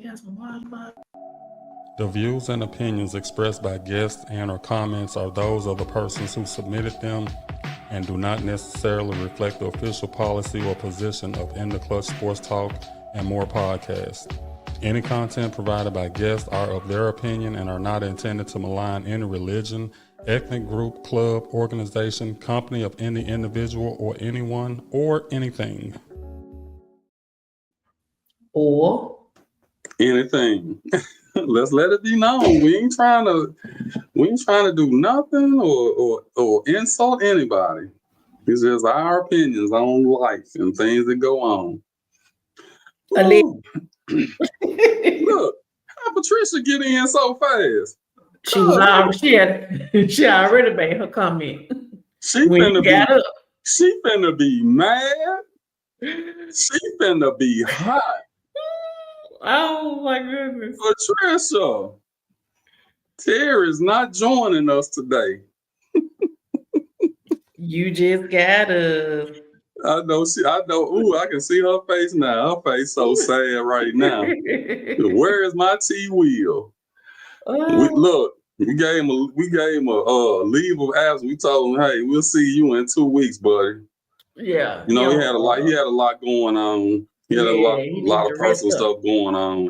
got some water. The views and opinions expressed by guests and or comments are those of the persons who submitted them and do not necessarily reflect the official policy or position of In the Clutch Sports Talk and More podcasts. Any content provided by guests are of their opinion and are not intended to malign any religion, ethnic group, club, organization, company of any individual or anyone or anything. Or anything. Let's let it be known. We ain't trying to do nothing or insult anybody. It's just our opinions on life and things that go on. Look, how Patricia get in so fast? She already made her comment. She finna be mad. She finna be hot. Oh my goodness. Patricia, Terry's not joining us today. You just gotta. I know. Ooh, I can see her face now. Her face so sad right now. Where is my T-Wheel? We gave him a leave of absence. We told him, hey, we'll see you in 2 weeks, buddy. Yeah. He had a lot going on. He had a lot of personal stuff going on.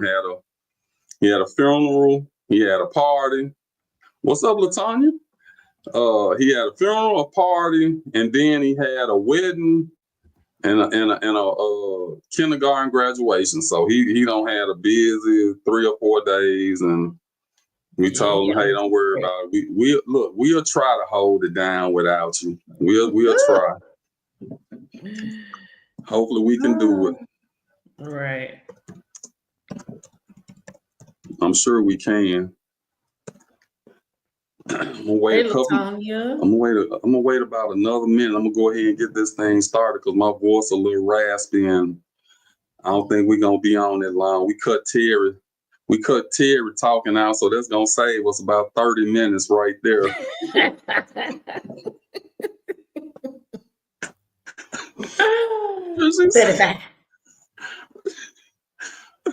He had a funeral. He had a party. What's up, LaTanya? He had a funeral, a party, and then he had a wedding and a kindergarten graduation. So he don't had a busy 3 or 4 days, and we told him, hey, don't worry about it. We'll try to hold it down without you. We'll try. Hopefully we can do it. Right. I'm sure we can. I'm gonna wait about another minute. I'm gonna go ahead and get this thing started because my voice a little raspy and I don't think we're gonna be on that long. We cut Terry talking out, so that's gonna save us about 30 minutes right there.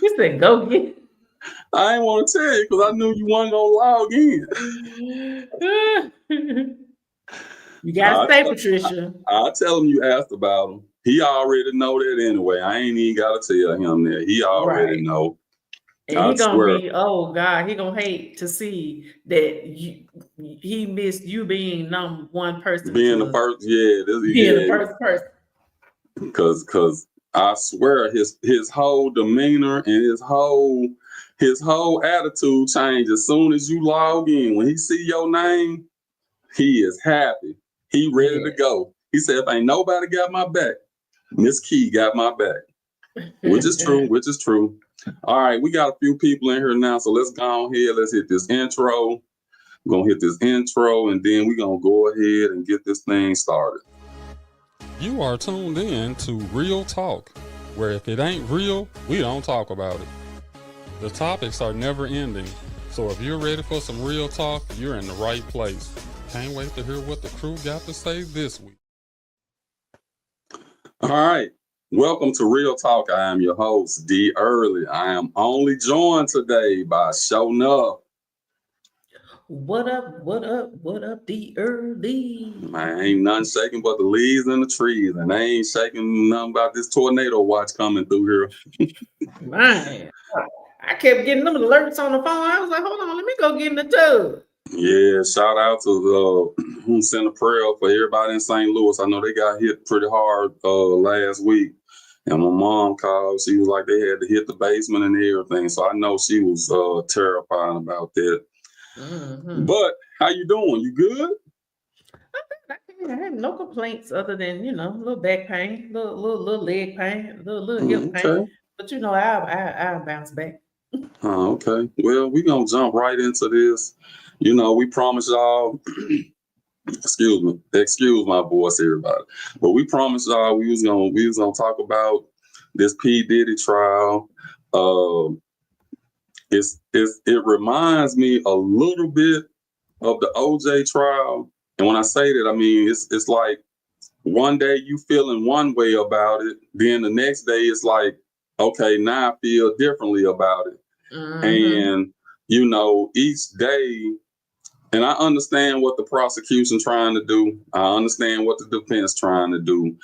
You said go get it. I ain't want to tell you because I knew you weren't gonna log in. You gotta stay, Patricia. I'll tell him you asked about him. He already know that anyway. I ain't even gotta tell him that. He already know. And he gonna be, oh God, he gonna hate to see that he missed you being number one person. Being the first, the first person. Because I swear his whole demeanor and his whole attitude changed as soon as you log in. When he see your name, he is happy. He ready to go. He said, if ain't nobody got my back, Miss Key got my back. Which is true. All right, we got a few people in here now, so let's go on here. Let's hit this intro. We're gonna hit this intro, and then we're gonna go ahead and get this thing started. You are tuned in to Real Talk, where if it ain't real, we don't talk about it. The topics are never ending, so if you're ready for some real talk, you're in the right place. Can't wait to hear what the crew got to say this week. All right. Welcome to Real Talk. I am your host, D. Early. I am only joined today by Snubbed. What up, D. Early? Man, ain't nothing shaking but the leaves and the trees, and they ain't shaking nothing about this tornado watch coming through here. Man, I kept getting them alerts on the phone. I was like, hold on, let me go get in the tub. Yeah, shout out to who sent a prayer for everybody in St. Louis. I know they got hit pretty hard last week. And my mom called. She was like, they had to hit the basement and everything. So I know she was terrified about that. Mm-hmm. But how you doing? You good? I have no complaints other than, a little back pain, little leg pain, little hip pain. But I'll bounce back. Oh, okay. Well, we're gonna jump right into this. We promised y'all. Excuse my voice, everybody. But we promised y'all we was gonna talk about this P. Diddy trial. It reminds me a little bit of the OJ trial. And when I say that, I mean it's like one day you feeling one way about it, then the next day it's like, okay, now I feel differently about it. And, each day, and I understand what the prosecution trying to do. I understand what the defense trying to do.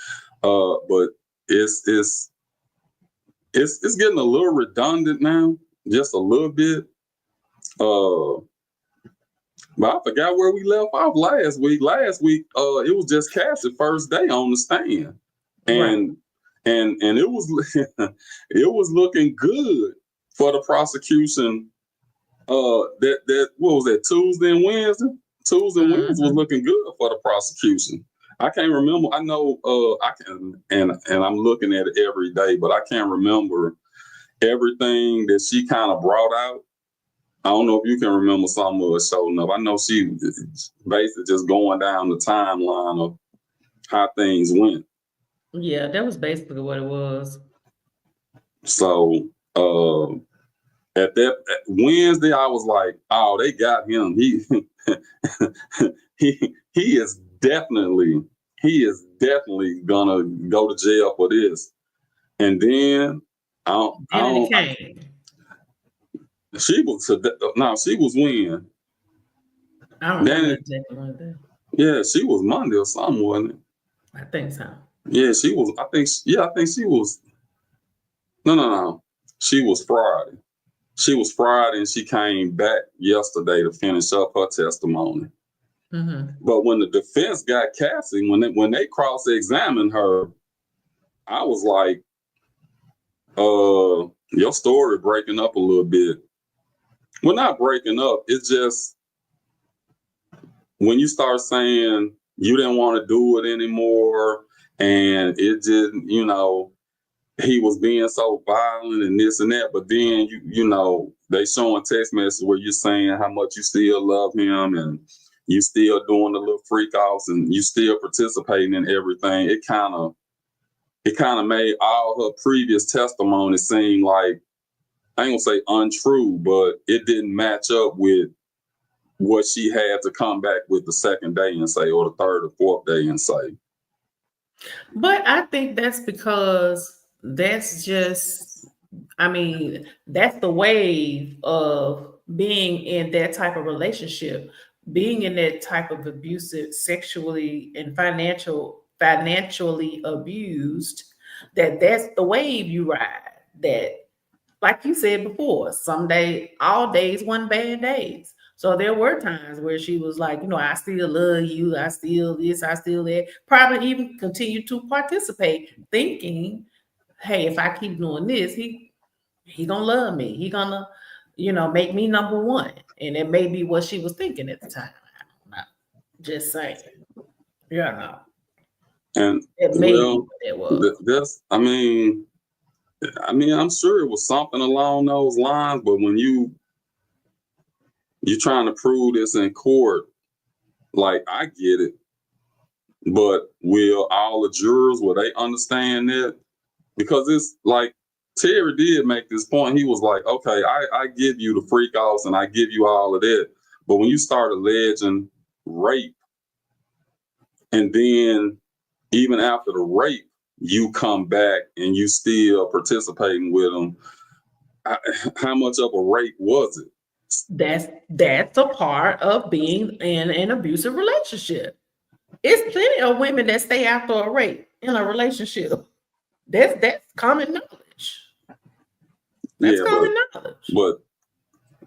But it's getting a little redundant now, just a little bit. But I forgot where we left off last week. Last week, it was just Cassie's first day on the stand, and it was it was looking good for the prosecution. That what was that, Tuesday and Wednesday? Tuesday and Wednesday was looking good for the prosecution. I can't remember. I know I can, and I'm looking at it every day, but I can't remember everything that she kind of brought out. I don't know if you can remember some of it showing up. I know she basically just going down the timeline of how things went. Yeah, that was basically what it was. So at that Wednesday, I was like, "Oh, they got him. He is definitely gonna go to jail for this." And then it came. She was when? I don't remember exactly one day. Yeah, she was Monday or something, wasn't it? I think so. Yeah, she was. I think she was. No. She was Friday. She was Friday, and she came back yesterday to finish up her testimony. But when the defense got Cassie, when they cross-examined her, I was like, your story breaking up a little bit. Well, not breaking up. It's just when you start saying you didn't want to do it anymore, and it didn't, he was being so violent and this and that. But then they showing text messages where you're saying how much you still love him and you still doing the little freak offs and you still participating in everything. It kind of made all her previous testimony seem like, I ain't gonna say untrue, but it didn't match up with what she had to come back with the second day and say, or the third or fourth day and say. But I think that's because that's just, that's the wave of being in that type of relationship, being in that type of abusive, sexually and financially abused, that's the wave you ride. That, like you said before, all days, one bad days. So there were times where she was like, I still love you. I still this, I still that. Probably even continue to participate, thinking, hey, if I keep doing this, he gonna love me. He gonna, make me number one. And it may be what she was thinking at the time. I don't know. Just saying. Yeah, no. And it may be what it was. I'm sure it was something along those lines, but when you're trying to prove this in court, like, I get it, but will all the jurors, will they understand that? Because it's like, Terry did make this point. He was like, okay, I give you the freak offs and I give you all of that, but when you start alleging rape, and then even after the rape, you come back and you still participating with them, how much of a rape was it? That's a part of being in an abusive relationship. It's plenty of women that stay after a rape in a relationship. That's common knowledge. That's common knowledge. But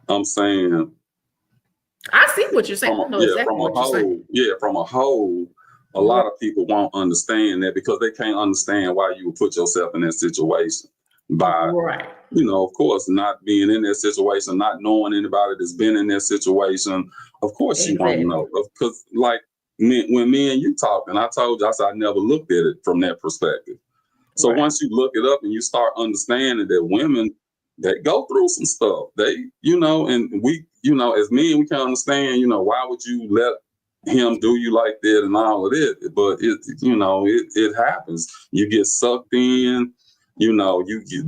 I'm saying, I see what you're saying. From a whole, a lot of people won't understand that because they can't understand why you would put yourself in that situation by, of course, not being in that situation, not knowing anybody that's been in that situation. Of course, you won't know. Because, like, when me and you talked, and I told you, I said I never looked at it from that perspective. So once you look it up and you start understanding that women that go through some stuff, they, and we, as men, we can understand, why would you let him do you like that and all of it? But it happens. You get sucked in, you get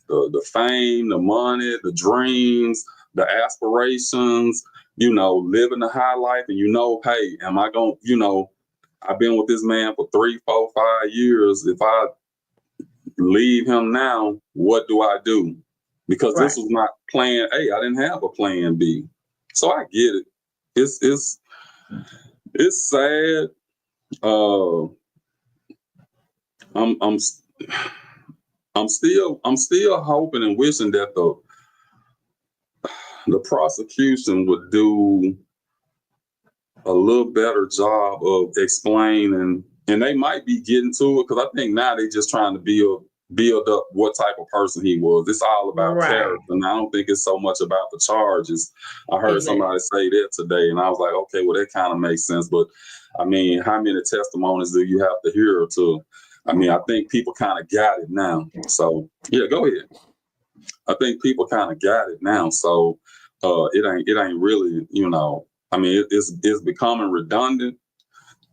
the fame, the money, the dreams, the aspirations, living the high life, and hey, am I going, I've been with this man for 3, 4, 5 years. If I leave him now, what do I do? because this was not plan A. I didn't have a plan B. So I get it. It's sad. I'm still hoping and wishing that the prosecution would do a little better job of explaining, and they might be getting to it, because I think now they're just trying to build up what type of person he was. It's all about character, and I don't think it's so much about the charges. I heard somebody say that today, and I was like, okay, well, that kind of makes sense. But I mean, how many testimonies do you have to hear to? I mean, I think people kind of got it now. So yeah, go ahead. I think people kind of got it now. So it ain't really, I mean, it's becoming redundant,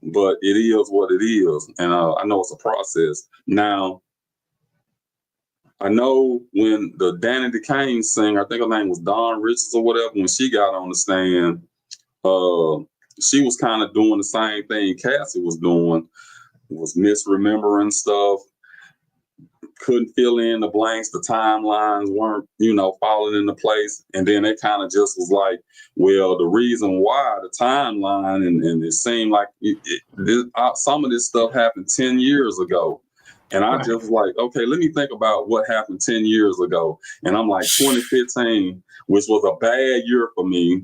but it is what it is. And I know it's a process. Now, I know when the Danny DeCane singer, I think her name was Dawn Richards or whatever, when she got on the stand, she was kind of doing the same thing Cassie was doing, was misremembering stuff, couldn't fill in the blanks, the timelines weren't, falling into place. And then it kind of just was like, well, the reason why the timeline, and it seemed like some of this stuff happened 10 years ago. And I just was like, okay, let me think about what happened 10 years ago. And I'm like, 2015, which was a bad year for me.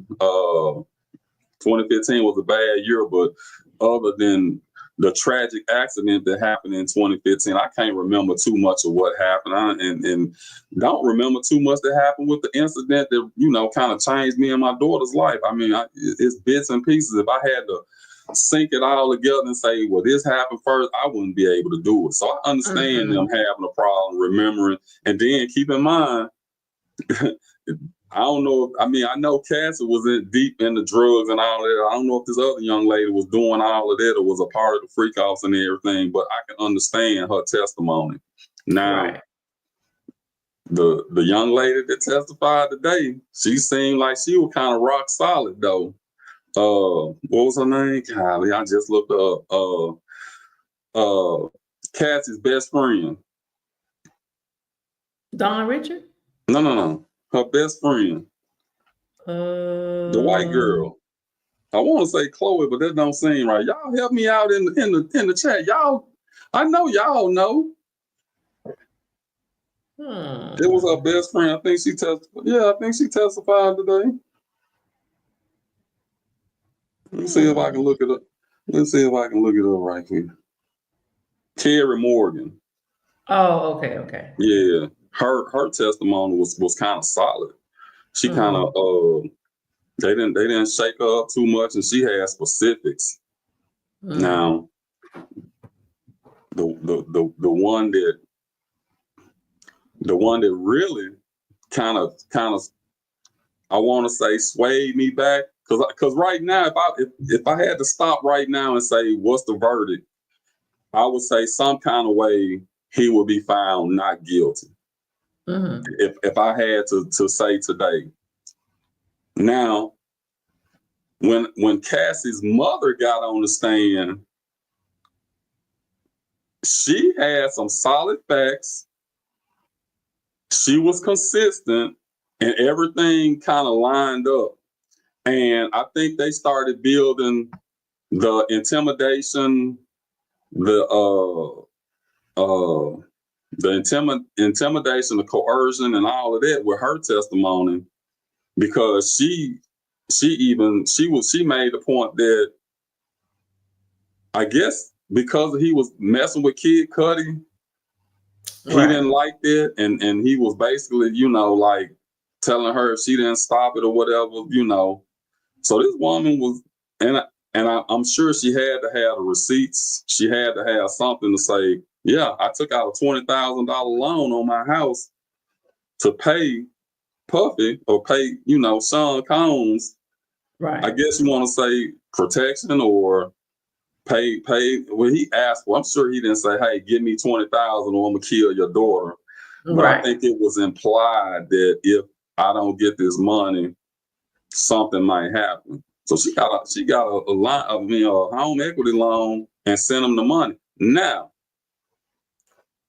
2015 was a bad year, but other than the tragic accident that happened in 2015, I can't remember too much of what happened, and don't remember too much that happened with the incident that, kind of changed me and my daughter's life. I mean, it's bits and pieces. If I had to sync it all together and say, well, this happened first, I wouldn't be able to do it. So I understand them having a problem remembering. And then keep in mind, I don't know. I mean, I know Cassie was deep in the drugs and all that. I don't know if this other young lady was doing all of that or was a part of the freak offs and everything, but I can understand her testimony. Now, the young lady that testified today, she seemed like she was kind of rock solid, though. What was her name? Golly, I just looked up. Cassie's best friend. Dawn Richard? No. Her best friend. The white girl. I want to say Chloe, but that don't seem right. Y'all help me out in the chat. Y'all, I know y'all know. It was her best friend. I think she testified. Yeah, I think she testified today. Let me see if I can look it up. Let's see if I can look it up right here. Carrie Morgan. Oh, okay. Yeah. Her testimony was kind of solid. She kind of they didn't shake her up too much, and she had specifics. Now, the one that really kind of I want to say swayed me back, because right now, if I had to stop right now and say what's the verdict, I would say some kind of way he would be found not guilty. If I had to say today. Now, when Cassie's mother got on the stand, she had some solid facts. She was consistent, and everything kind of lined up. And I think they started building the intimidation, the intimidation, the coercion, and all of that with her testimony, because she made the point that, I guess because he was messing with Kid Cudi, he didn't like that, and he was basically, like telling her if she didn't stop it or whatever, So this woman was, and I'm sure she had to have the receipts. She had to have something to say, yeah, I took out a $20,000 loan on my house to pay Puffy or pay, Sean Combs. I guess you want to say protection or pay. Well, he asked for, I'm sure he didn't say, hey, give me $20,000 or I'm going to kill your daughter. But I think it was implied that if I don't get this money, something might happen. So she got a home equity loan and sent him the money. Now,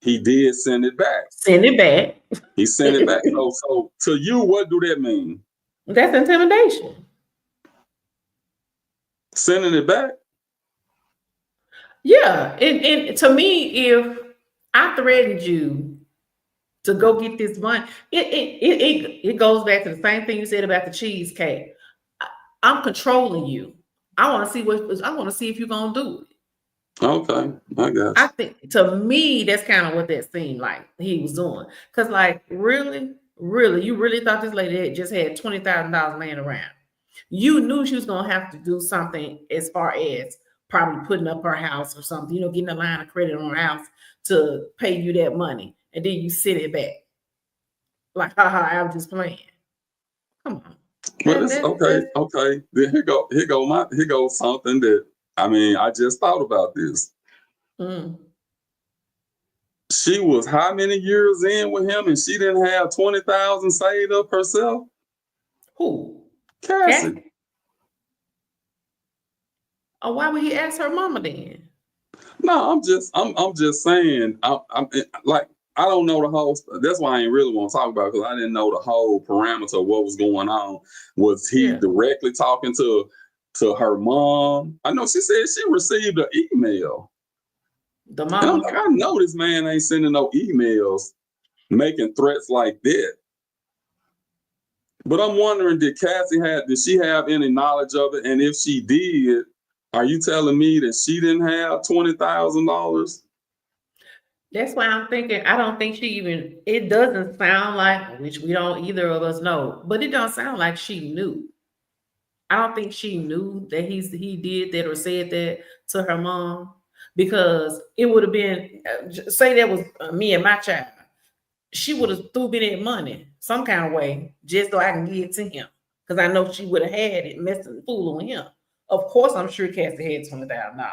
He did send it back. Send it back. He sent it back. So to you, what do that mean? That's intimidation. Sending it back? Yeah. And to me, if I threatened you to go get this money, it goes back to the same thing you said about the cheesecake. I'm controlling you. I want to see if you're gonna do it. Okay, I got you. I think to me that's kind of what that seemed like he was doing. Cause like really, you really thought this lady just had $20,000 laying around. You knew she was gonna have to do something as far as probably putting up her house or something, getting a line of credit on her house to pay you that money, and then you send it back. Like, haha, I was just playing. Come on. Well, it's okay. Then here goes something that I just thought about this. She was how many years in with him, and she didn't have 20,000 saved up herself? Who? Cassie. Oh, why would he ask her mama then? No, I'm just saying. I don't know the whole. That's why I ain't really want to talk about it, because I didn't know the whole parameter of what was going on. Was he directly talking to her mom? I know she said she received an email. The mom. And I'm like, I know this man ain't sending no emails making threats like that. But I'm wondering, did she have any knowledge of it? And if she did, are you telling me that she didn't have $20,000? That's why I'm thinking, I don't think it doesn't sound like, which we don't either of us know, but it don't sound like she knew. I don't think she knew that he did that or said that to her mom, because it would have been, say that was me and my child. She would have threw me that money some kind of way just so I can give it to him, because I know she would have had it messing fooling with him. Of course, I'm sure Cassie had $20,000.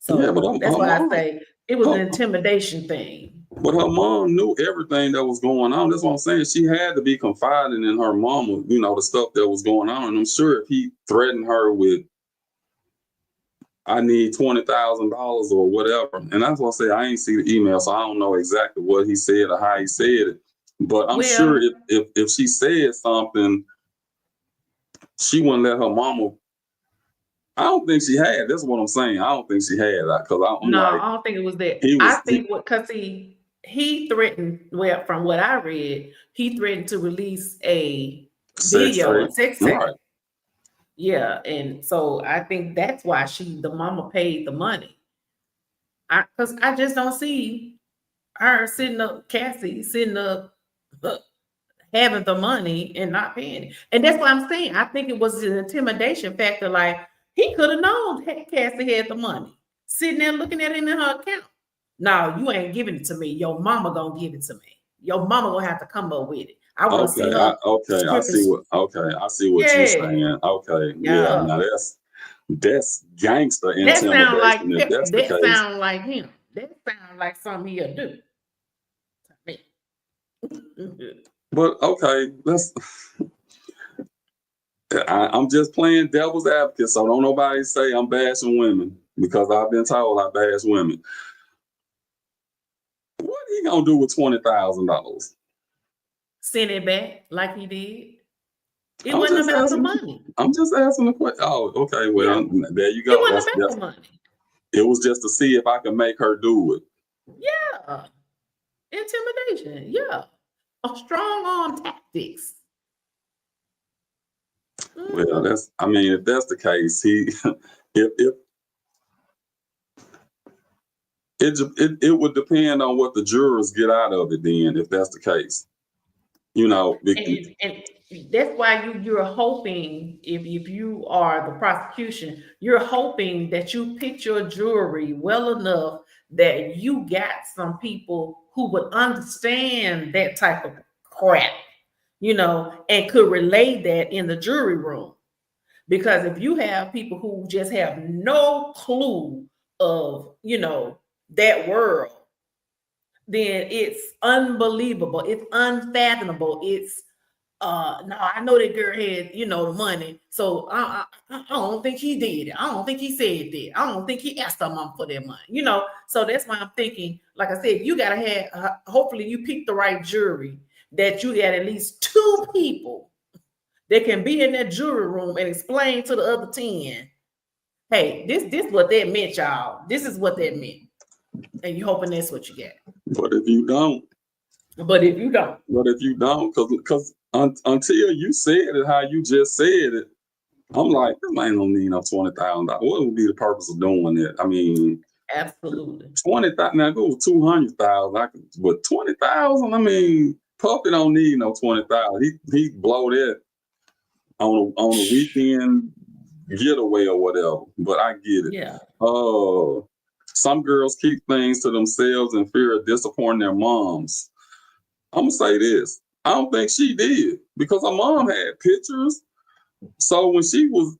So yeah, but that's why I say it was an intimidation thing. But her mom knew everything that was going on. That's what I'm saying. She had to be confiding in her mama, the stuff that was going on. And I'm sure if he threatened her with, I need $20,000 or whatever. And that's what I say, I ain't see the email, so I don't know exactly what he said or how he said it. But I'm sure if she said something, she wouldn't let her mama. I don't think she had. That's what I'm saying. I don't think she had that, because I don't think it was that. I think because he threatened. Well, from what I read, he threatened to release a video, sex tape. Right. Yeah, and so I think that's why the mama paid the money. Because I just don't see her Cassie sitting up having the money and not paying it. And that's what I'm saying. I think it was an intimidation factor. Like, he could have known Cassie had the money sitting there looking at it in her account. No, you ain't giving it to me. Your mama gonna give it to me. Your mama gonna have to come up with it. I want to see her. I see what you're saying. Okay, yeah. Now that's gangster intimidation. That sound like him. That sound like something he'll do. But okay, I'm just playing devil's advocate, so don't nobody say I'm bashing women, because I've been told I bash women. What are he gonna do with $20,000? Send it back like he did. It wasn't about the money. I'm just asking the question. Oh, okay. Well, there you go. It wasn't about the money. It was just to see if I could make her do it. Yeah. Intimidation. Yeah. A strong arm tactics. Well, if that's the case, it would depend on what the jurors get out of it then, if that's the case. And that's why you're hoping, if you are the prosecution, you're hoping that you picked your jury well enough that you got some people who would understand that type of crap, and could relay that in the jury room. Because if you have people who just have no clue of, that world, then it's unbelievable. It's unfathomable. It's no, I know that girl had, the money. So I don't think he did it. I don't think he said that. I don't think he asked her mom for that money, So that's why I'm thinking, like I said, you got to have, hopefully you pick the right jury, that you got at least 2 people that can be in that jury room and explain to the other 10, hey, this what that meant, y'all. This is what that meant. And you hoping that's what you get. But if you don't, because until you said it how you just said it, I'm like, this man don't need no $20,000. What would be the purpose of doing it? I mean, absolutely. 20,000. Now go with 200,000. But 20,000. I mean, Puffy don't need no 20,000. He blow that on a weekend getaway or whatever. But I get it. Yeah. Some girls keep things to themselves in fear of disappointing their moms. I'm gonna say this. I don't think she did, because her mom had pictures. So when she was,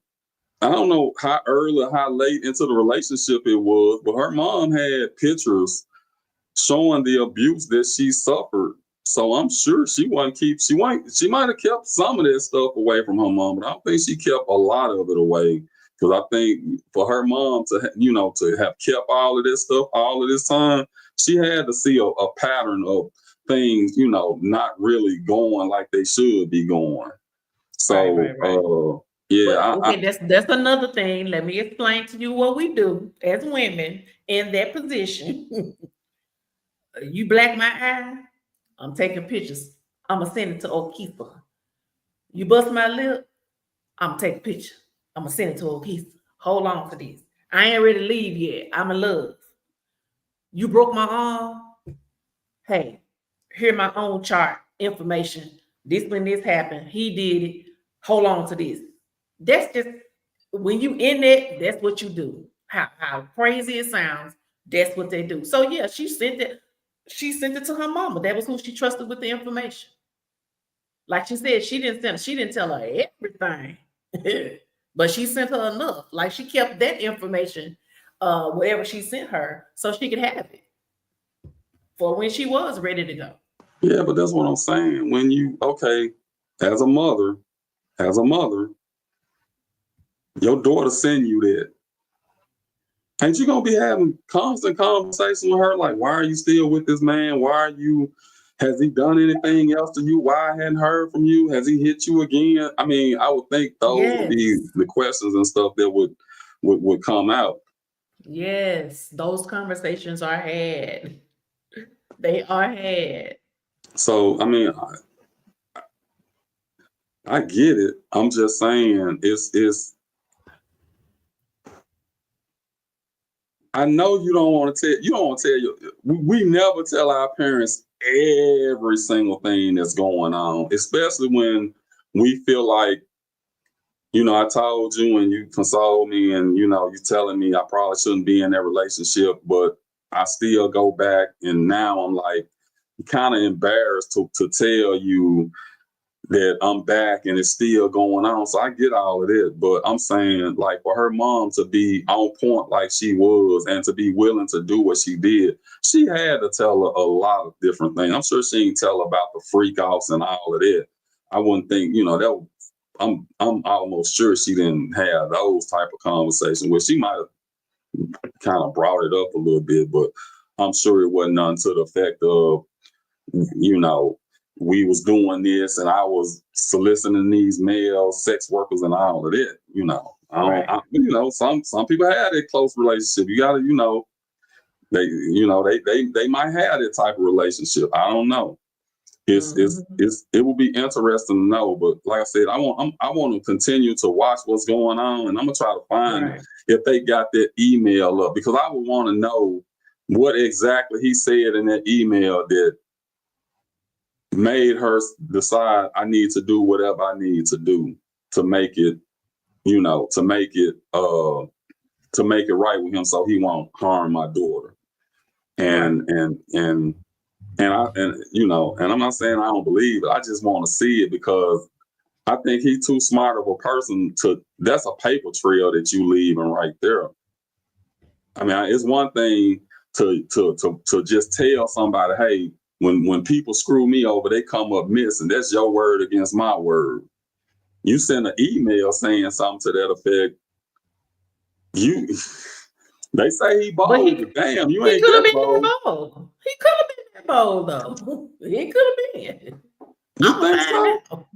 I don't know how early or how late into the relationship it was, but her mom had pictures showing the abuse that she suffered. So I'm sure she might have kept some of that stuff away from her mom, but I don't think she kept a lot of it away. Because I think for her mom to have kept all of this stuff all of this time, she had to see a pattern of things, not really going like they should be going. So, right. Yeah. But, okay, that's another thing. Let me explain to you what we do as women in that position. You black my eye, I'm taking pictures. I'm going to send it to Okeefa. You bust my lip, I'm going to take a picture. I'm going to send it to Okeefa. Hold on for this. I ain't ready to leave yet. I'm in love. You broke my arm. Hey, here my own chart information. This when this happened. He did it. Hold on to this. That's just, when you in it, that's what you do. How crazy it sounds, that's what they do. So yeah, she sent it to her mama. That was who she trusted with the information. Like she said, she didn't tell her everything. But she sent her enough. Like she kept that information, wherever she sent her, so she could have it for when she was ready to go. Yeah, but that's what I'm saying. When you, as a mother, your daughter send you that. Ain't you gonna be having constant conversation with her? Like, why are you still with this man? Has he done anything else to you? Why I hadn't heard from you? Has he hit you again? I mean, I would think those would be the questions and stuff that would come out. Yes, those conversations are had. They are had. So, I mean, I get it. I'm just saying it's I know you don't want to tell we never tell our parents every single thing that's going on, especially when we feel like, I told you and you consoled me and, you're telling me I probably shouldn't be in that relationship, but I still go back and now I'm like kind of embarrassed to tell you that I'm back and it's still going on. So I get all of it, but I'm saying, like, for her mom to be on point like she was and to be willing to do what she did, she had to tell her a lot of different things. I'm sure she didn't tell her about the freak offs and all of that. I wouldn't think, I'm almost sure she didn't have those type of conversations where she might have kind of brought it up a little bit, but I'm sure it wasn't none to the effect of, we was doing this and I was soliciting these male sex workers and all of that, some people have that close relationship. You gotta, they might have that type of relationship. I don't know. It will be interesting to know, but like I said, I want to continue to watch what's going on, and I'm gonna try to find if they got that email up, because I would want to know what exactly he said in that email that made her decide I need to do whatever I need to do to make it, to make it right with him so he won't harm my daughter. And I'm not saying I don't believe it. I just want to see it because I think he's too smart of a person that's a paper trail that you leaving right there. I mean, it's one thing to just tell somebody, hey, when people screw me over, they come up missing. That's your word against my word. You send an email saying something to that effect. They say he bold, but damn, you ain't could have that been bold. that bold. He could have been that bold though. He could have been. You I'm think gonna so? find out.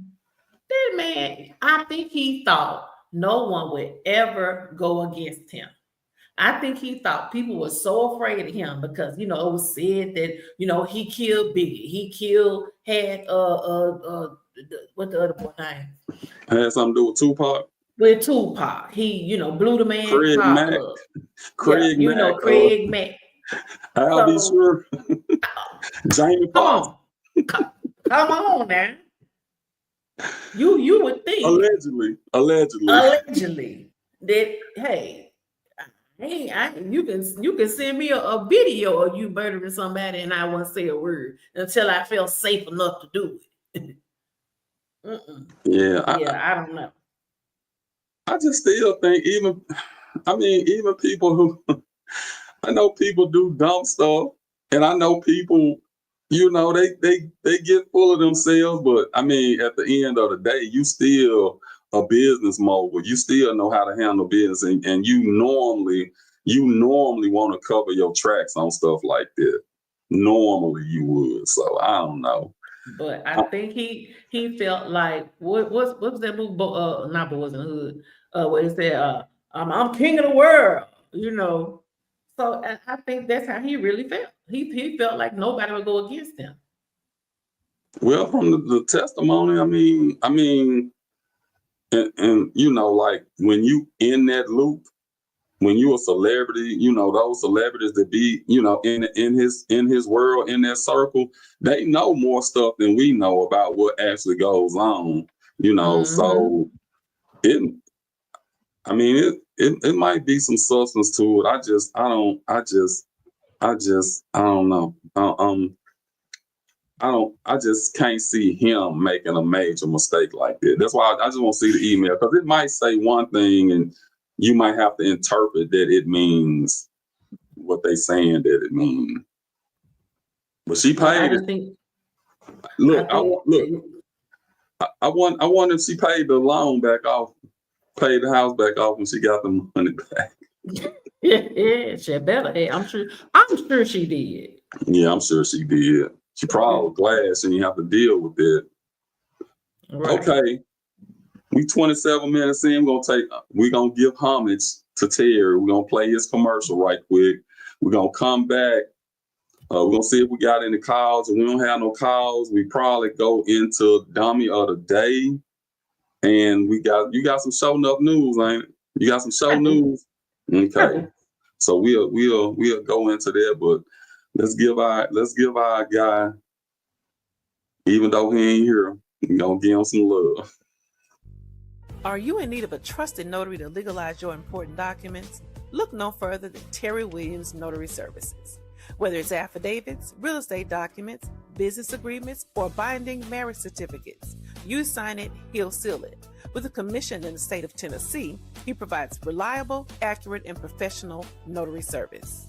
That man, I think he thought no one would ever go against him. I think he thought people were so afraid of him because it was said that he killed Biggie, had what the other boy name? Had something to do with Tupac. With Tupac, he blew the man Craig car Mack. up. Craig Mack. Craig Mack. I'll be sure. Jamie Foxx. Come on now. You would think Allegedly that hey, you can send me a video of you murdering somebody and I won't say a word until I felt safe enough to do it. Yeah, I don't know. I just still think even people who I know people do dumb stuff, and I know people, they get full of themselves. But I mean, at the end of the day, you still a business mogul. You still know how to handle business, and you normally want to cover your tracks on stuff like that. Normally, you would. So I don't know. But I think he felt like what was that movie? Not Boys in the Hood. Where he said, "I'm king of the world." So I think that's how he really felt. He felt like nobody would go against him. Well, from the testimony, I mean, and like when you in that loop, when you a celebrity, those celebrities that be, in his world, in that circle, they know more stuff than we know about what actually goes on. So it might be some substance to it. I don't know. I just can't see him making a major mistake like that. That's why I just want to see the email, because it might say one thing and you might have to interpret that it means what they saying that it means. But she paid it. I wonder if she paid the loan back off, paid the house back off when she got the money back. Yeah, she better. Hey, I'm sure she did. Yeah, I'm sure she did. She probably glad she didn't have to deal with it. Right. Okay. We 27 minutes in. We're gonna give homage to Terry. We're gonna play his commercial right quick. We're gonna come back. We're gonna see if we got any calls. If we don't have no calls, we probably go into Dummy of the Day. And you got some show enough news, ain't it? You got some show news? Okay. So we'll go into that, but let's give our guy, even though he ain't here, we're gonna give him some love. Are you in need of a trusted notary to legalize your important documents? Look no further than Terry Williams Notary Services. Whether it's affidavits, real estate documents, business agreements, or binding marriage certificates, you sign it, he'll seal it. With a commission in the state of Tennessee, he provides reliable, accurate, and professional notary service.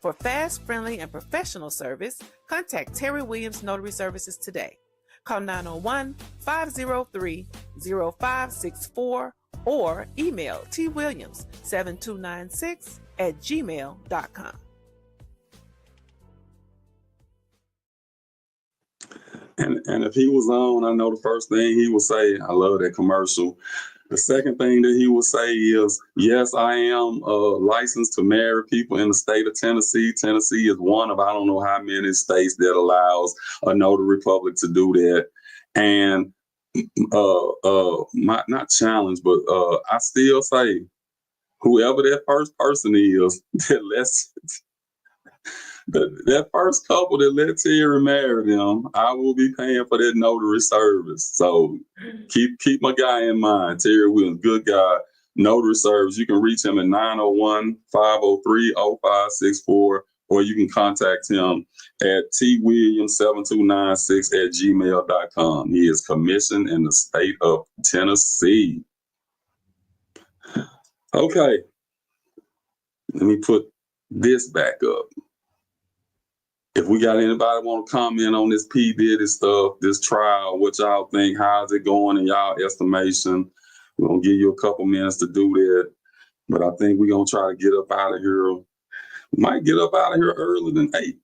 For fast, friendly, and professional service, contact Terry Williams Notary Services today. Call 901-503-0564 or email twilliams7296@gmail.com. And if he was on, I know the first thing he would say, I love that commercial. The second thing that he would say is, yes, I am licensed to marry people in the state of Tennessee. Tennessee is one of I don't know how many states that allows a notary public to do that. And not challenge, but I still say, whoever that first person is that first couple that let Terry marry them, I will be paying for that notary service. So keep my guy in mind. Terry Williams, good guy. Notary service. You can reach him at 901-503-0564, or you can contact him at twilliams7296@gmail.com. He is commissioned in the state of Tennessee. Okay. Let me put this back up. if we got anybody want to comment on this P. Diddy stuff, this trial, what y'all think, how's it going in y'all estimation? We're going to give you a couple minutes to do that. But I think we're going to try to get up out of here. We might get up out of here earlier than 8.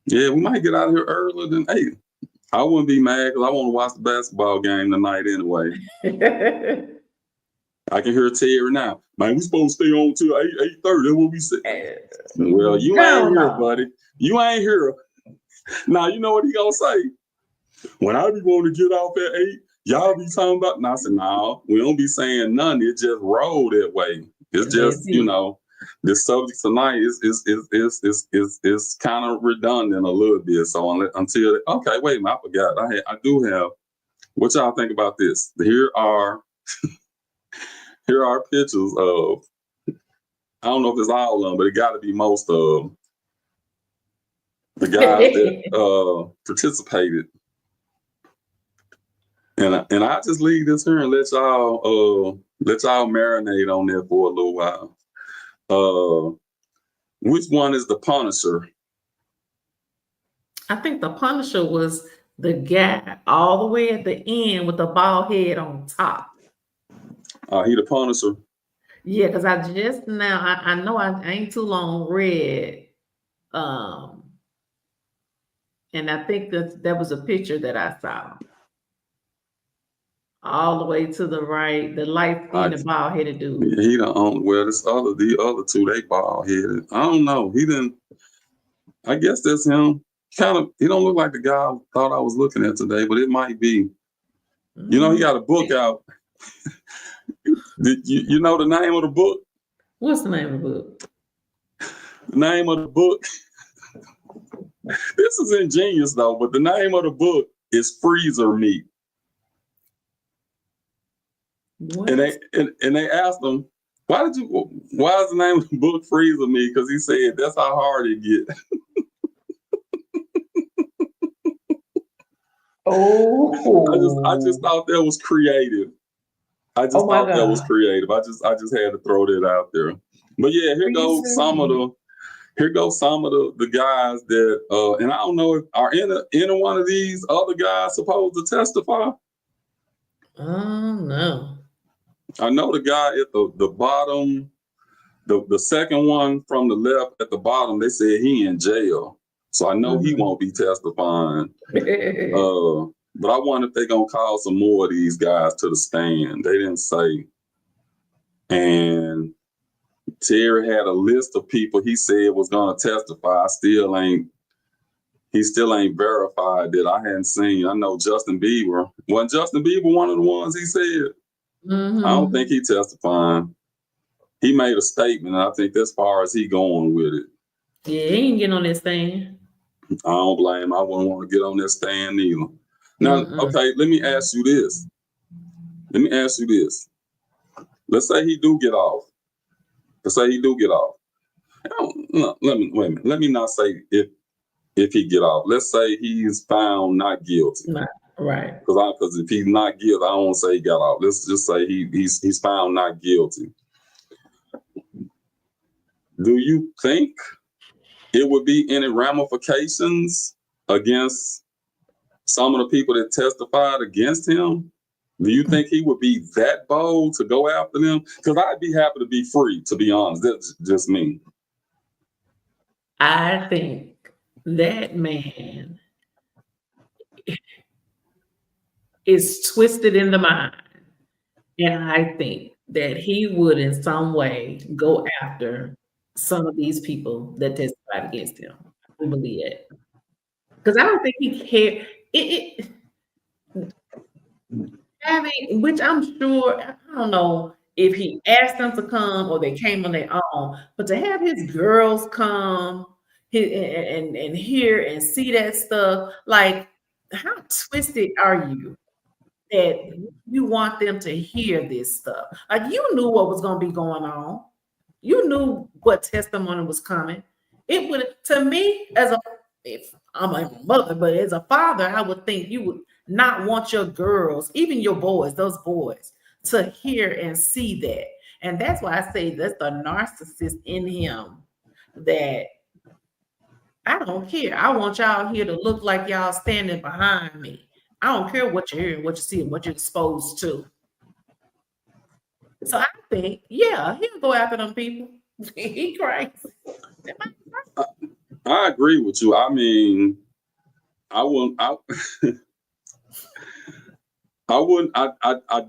Yeah, we might get out of here earlier than 8. I wouldn't be mad because I want to watch the basketball game tonight anyway. I can hear Terry now. Man, we supposed to stay on till 8:30. That's what we said. Well, you ain't here, buddy. You ain't here. Now, you know what he gonna say? When I be wanting to get off at 8, y'all be talking about. And I said, no, we don't be saying nothing. It just rolled that way. It's just, you know, this subject tonight is kind of redundant a little bit. So until okay, wait a minute, I forgot. I do have. What y'all think about this? Here are pictures of. I don't know if it's all of them, but it got to be most of the guys that participated. And I just leave this here and let y'all marinate on there for a little while. Which one is the Punisher? I think the Punisher was the guy all the way at the end with the bald head on top. He the Punisher? Yeah, because I just now, I know I ain't too long read. And I think that was a picture that I saw. All the way to the right, the light-skinned and bald-headed dude. Yeah, he don't. Well, the other two, they bald-headed. I don't know. He didn't. I guess that's him. He don't look like the guy I thought I was looking at today, but it might be. Mm-hmm. You know, he got a book out. You know the name of the book? What's the name of the book? The name of the book. This is ingenious though, but the name of the book is Freezer Meat. What? And they asked him, why is the name of the book Freezer Meat? Because he said that's how hard it gets. Oh, I just thought that was creative. I just thought that was creative. I just had to throw that out there. But yeah, here goes some of the guys that and I don't know if are any one of these other guys supposed to testify. No. I know the guy at the bottom, the second one from the left at the bottom, they said he in jail. So I know he won't be testifying. But I wonder if they're going to call some more of these guys to the stand. They didn't say. And Terry had a list of people he said was going to testify. He still ain't verified that I hadn't seen. I know Justin Bieber. Wasn't Justin Bieber one of the ones he said? Mm-hmm. I don't think he testifying. He made a statement, and I think that's as far as he going with it. Yeah, he ain't getting on that stand. I don't blame him. I wouldn't want to get on that stand either. Now, okay, let me ask you this. Let's say he do get off. No, wait a minute. Let me not say if he get off. Let's say he's found not guilty. Right. Because if he's not guilty, I don't want to say he got off. Let's just say he's found not guilty. Do you think it would be any ramifications against some of the people that testified against him? Do you think he would be that bold to go after them? Because I'd be happy to be free, to be honest. That's just me. I think that man is twisted in the mind. And I think that he would in some way go after some of these people that testified against him. I believe it. Because I don't think he cared. Which I'm sure, I don't know if he asked them to come or they came on their own, but to have his girls come and hear and see that stuff, like, how twisted are you that you want them to hear this stuff? Like, you knew what was going to be going on. You knew what testimony was coming. It would, to me, if I'm a mother, but as a father, I would think you would not want your girls, even your boys, those boys, to hear and see that. And that's why I say that's the narcissist in him that I don't care. I want y'all here to look like y'all standing behind me. I don't care what you're hearing, what you see, and what you're exposed to. So I think, yeah, he'll go after them people. He crazy. I agree with you. I mean, I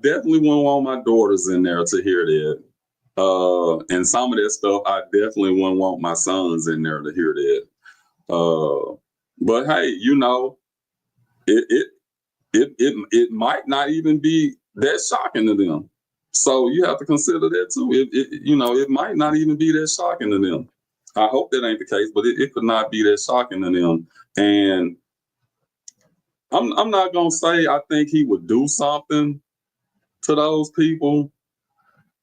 definitely wouldn't want my daughters in there to hear that. And some of that stuff, I definitely wouldn't want my sons in there to hear that. But hey, you know, it might not even be that shocking to them. So you have to consider that too. It might not even be that shocking to them. I hope that ain't the case, but it could not be that shocking to them. And I'm not gonna say I think he would do something to those people,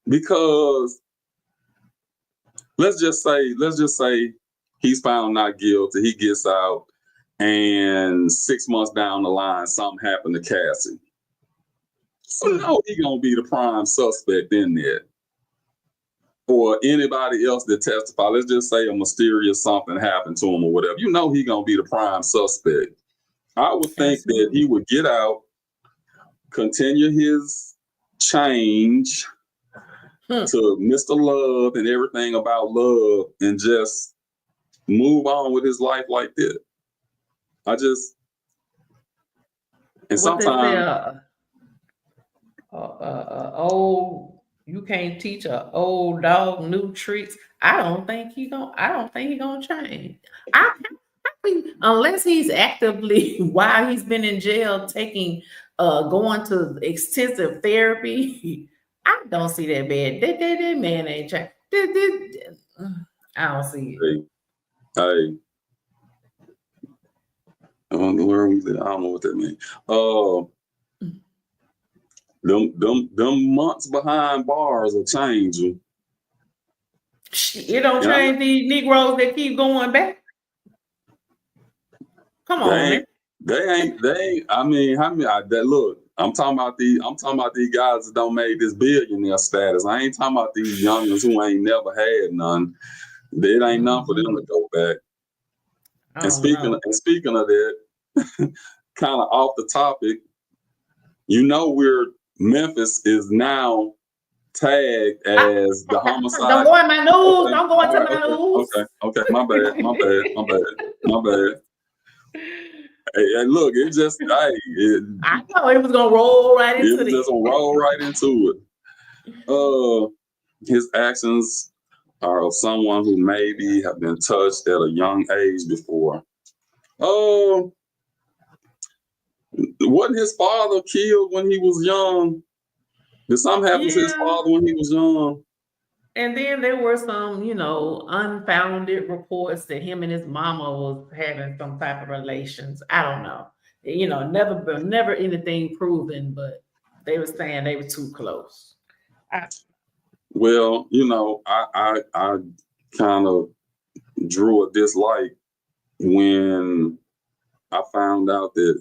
because let's just say he's found not guilty, he gets out, and 6 months down the line something happened to Cassie. So no, he gonna be the prime suspect in there. Or anybody else that testify, let's just say a mysterious something happened to him or whatever, you know he gonna be the prime suspect. I would think that he would get out, continue his change to Mr. Love and everything about love, and just move on with his life like that. And sometimes you can't teach an old dog new tricks. I don't think he gonna change. I mean, unless he's actively, while he's been in jail, going to extensive therapy. I don't see that bad. That man ain't changed. I don't see it. Hey, I don't know what that means. Them months behind bars will change you. It don't change these Negroes that keep going back. Come on, they ain't. I mean, look, I'm talking about these guys that don't make this billionaire status. I ain't talking about these youngins who ain't never had none. It ain't none for them to go back. And speaking of that, kind of off the topic, you know, Memphis is now tagged as the homicide. Don't go in my news. Okay. Don't go into my news. Okay, my bad. Hey, look, it just I know it was gonna roll right into it. It was just gonna roll right into it. His actions are of someone who maybe have been touched at a young age before. Wasn't his father killed when he was young? Did something happen to his father when he was young? And then there were some, unfounded reports that him and his mama was having some type of relations. I don't know. Never anything proven, but they were saying they were too close. Well, I kind of drew a dislike when I found out that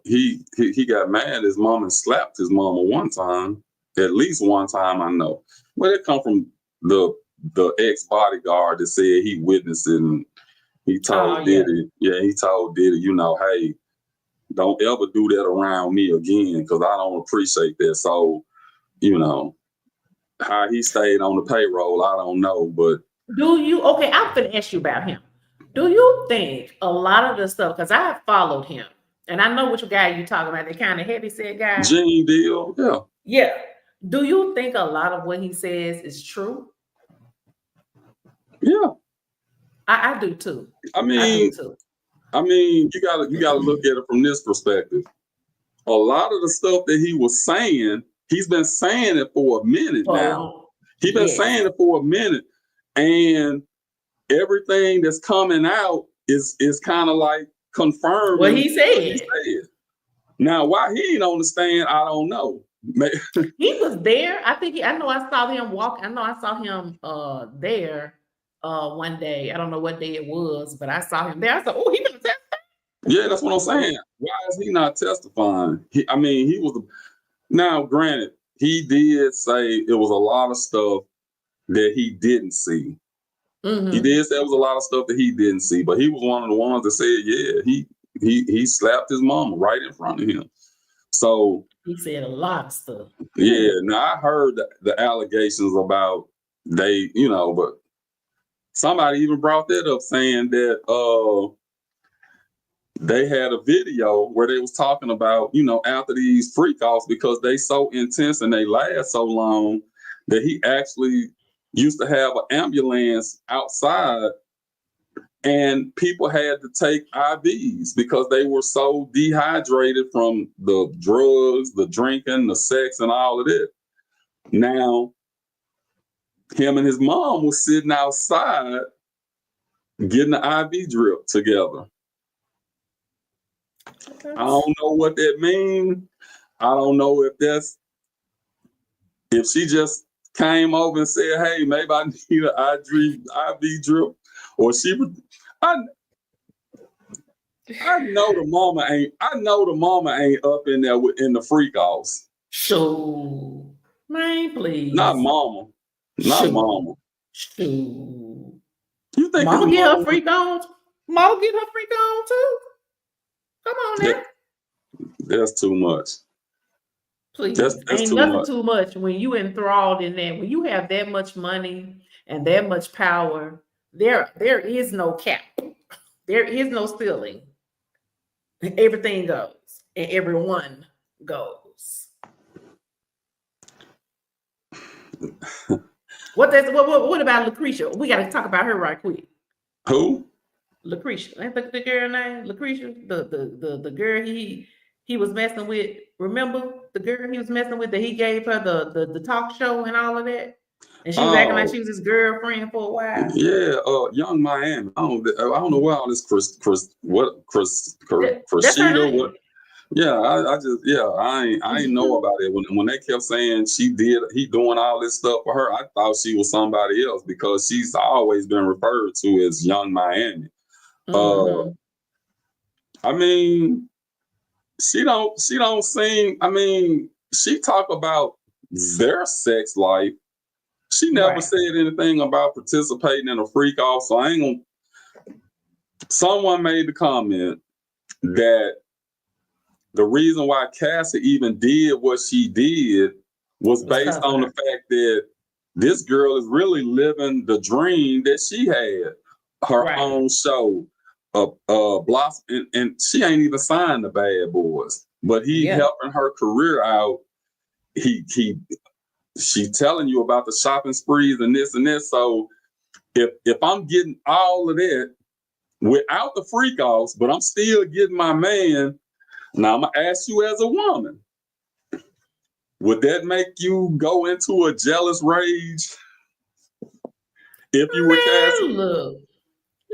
he got mad at his mom and slapped his mama one time, at least one time, I know. Well, it come from the ex-bodyguard that said he witnessed it, and he told Diddy, he told Diddy, hey, don't ever do that around me again, because I don't appreciate that. So, how he stayed on the payroll, I don't know, but I'm gonna ask you about him. Do you think a lot of the stuff, because I have followed him, and I know which guy you're talking about, the kind of heavy-set guy? Gene Deal, yeah. Yeah. Do you think a lot of what he says is true? Yeah. I do too. I mean, you gotta look at it from this perspective. A lot of the stuff that he was saying, he's been saying it for a minute now. He's been saying it for a minute, and everything that's coming out is kind of like confirmed what he said. Now, why he ain't on the stand, I don't know. He was there. I know I saw him walk. I know I saw him there one day. I don't know what day it was, but I saw him there. I said, he been testifying. Yeah, that's what I'm saying. Why is he not testifying? He was. Now, granted, he did say it was a lot of stuff that he didn't see. He did say there was a lot of stuff that he didn't see, but he was one of the ones that said, yeah, he slapped his mama right in front of him. So he said a lot of stuff. Yeah, now I heard the allegations about they, but somebody even brought that up, saying that they had a video where they was talking about, after these freak offs, because they so intense and they last so long, that he actually used to have an ambulance outside and people had to take IVs because they were so dehydrated from the drugs, the drinking, the sex, and all of that. Now, him and his mom was sitting outside getting the IV drip together. I don't know what that means. I don't know if she just came over and said, hey, maybe I need an IV drip, or she would. I know the mama ain't up in there in the freak offs. So, man, please. Not mama. Not mama. Shoot. You think mama get her freak on? Mama get her freak on too? Come on now. That's too much. Please. Ain't nothing too much when you enthralled in that. When you have that much money and that much power, there is no cap. There is no ceiling. Everything goes and everyone goes. What about Lucretia? We got to talk about her right quick. Who? Lucretia. Ain't the girl name? Lucretia, the girl he was messing with. Remember the girl he was messing with that he gave her the talk show and all of that? And she was acting like she was his girlfriend for a while. Yeah, Young Miami. I don't know where all this Cressida. What? Yeah, I ain't know about it when they kept saying he doing all this stuff for her. I thought she was somebody else because she's always been referred to as Young Miami. I mean, she don't seem. I mean, she talk about their sex life. She never said anything about participating in a freak off. So I ain't gonna. Someone made the comment that the reason why Cassie even did what she did was based on the fact that this girl is really living the dream that she had, her own show, Blossom, and she ain't even signed the Bad Boys, but he helping her career out. She telling you about the shopping sprees and this and this. So if I'm getting all of that without the freak offs, but I'm still getting my man, now I'm gonna ask you as a woman, would that make you go into a jealous rage if you were Cassie? Look,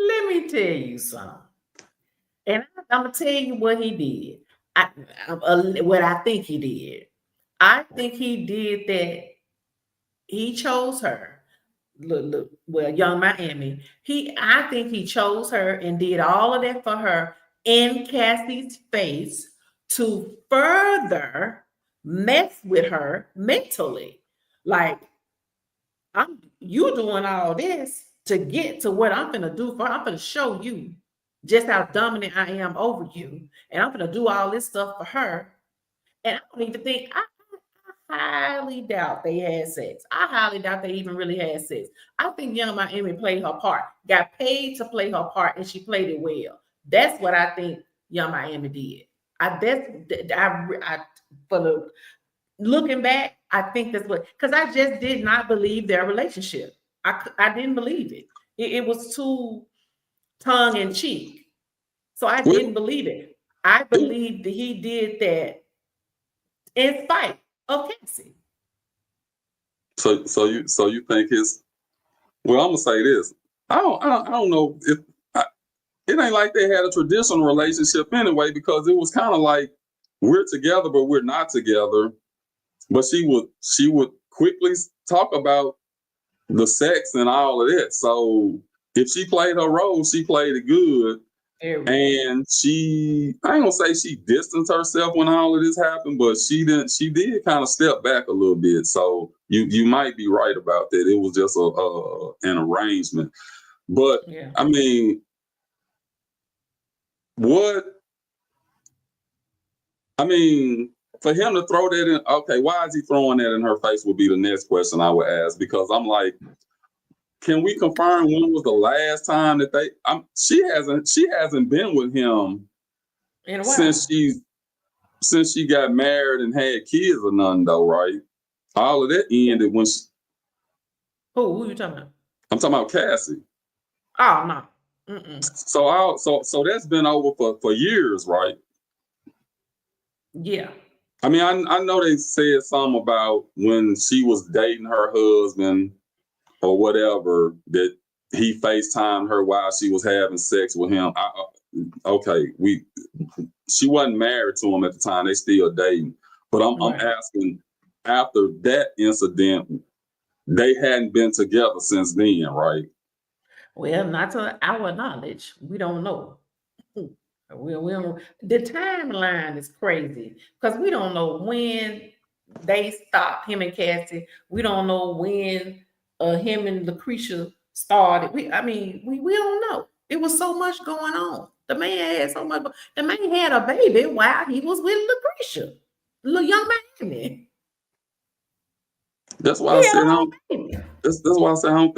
let me tell you something. And I'm gonna tell you what he did. What I think he did. I think he did that. He chose her. Look, well, Young Miami. I think he chose her and did all of that for her in Cassie's face to further mess with her mentally. Like, you doing all this to get to what I'm gonna do for her. I'm gonna show you just how dominant I am over you, and I'm gonna do all this stuff for her. And I don't even think I highly doubt they had sex. I highly doubt they even really had sex. I think Young Miami played her part, got paid to play her part, and she played it well. That's what I think Young Miami did. Looking back, I think that's what, because I just did not believe their relationship. I didn't believe it. It was too tongue in cheek. So I didn't believe it. I believed that he did that in spite of Cassie. So you think his? Well, I'm gonna say this. I don't know if it ain't like they had a traditional relationship anyway, because it was kind of like we're together but we're not together. But she would quickly talk about the sex and all of that. So if she played her role, she played it good. And I ain't gonna say she distanced herself when all of this happened, but she did kind of step back a little bit. So you might be right about that. It was just an arrangement. But Yeah. I mean, for him to throw that in, okay, why is he throwing that in her face would be the next question I would ask, because I'm like, can we confirm when was the last time that she hasn't been with him In a while. since she got married and had kids or nothing though, right? All of that ended when Who you talking about? I'm talking about Cassie. Oh no. Mm-mm. So that's been over for years, right? Yeah. I mean, I know they said something about when she was dating her husband or whatever, that he FaceTimed her while she was having sex with him. She wasn't married to him at the time. They still dating. But I'm asking, after that incident, they hadn't been together since then, right? Well, not to our knowledge. We don't know. We don't, the timeline is crazy because we don't know when they stopped, him and Cassie. We don't know when him and Lucretia started. We don't know. It was so much going on. The man had so much. The man had a baby while he was with Lucretia, little young man. That's why I said that's why I said I don't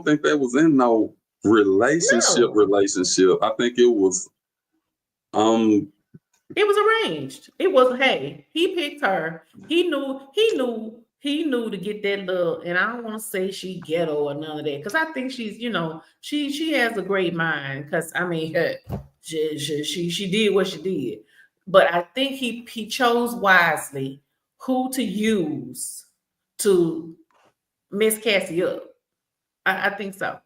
think they was in no relationship. I think it was it was arranged. It was, hey, he picked her. He knew to get that little, and I don't want to say she ghetto or none of that, because I think she's, she has a great mind, because I mean, she did what she did. But I think he chose wisely who to use to mess Cassie up. I think so.